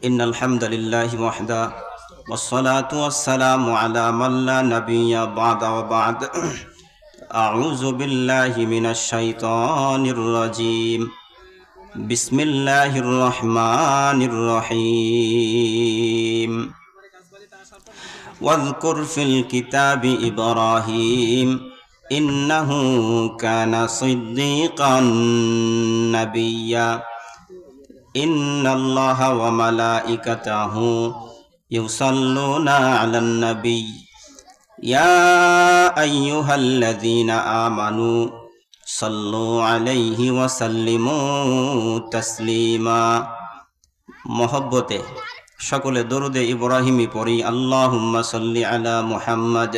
إن الحمد لله وحده والصلاة والسلام على من لا نبي بعد وبعد أعوذ بالله من الشيطان الرجيم بسم الله الرحمن الرحيم واذكر في الكتاب إبراهيم إنه كان صديقا نبيا إن الله وملائكته يصلون على النبي يا أيها الذين آمنوا صلوا عليه وسلموا تسليما محبته সকলে দরুদে ইব্রাহিমি পড়ি আল্লাহুম্মা সাল্লি আলা মুহাম্মদ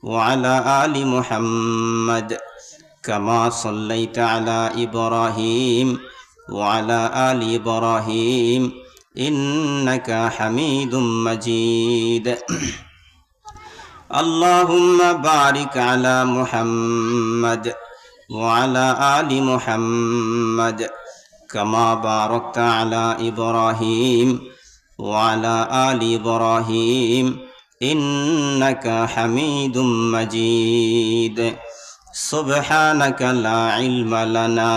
ওয়া আলা আলি মুহাম্মদ কামা সাল্লাইতা আলা ইব্রাহিম ওয়া আলা আলি ইব্রাহিম ইন্নাকা হামিদুম মাজিদ আল্লাহুম্মা বারিক আলা মুহাম্মদ ওয়া আলা আলি মুহাম্মদ কামা বারাকতা আলা ইব্রাহিম وعلى آل إبراهيم إنك حميد مجيد سبحانك لا علم لنا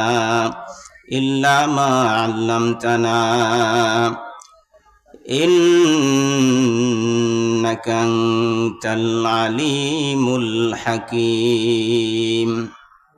إلا ما علمتنا إنك أنت العليم الحكيم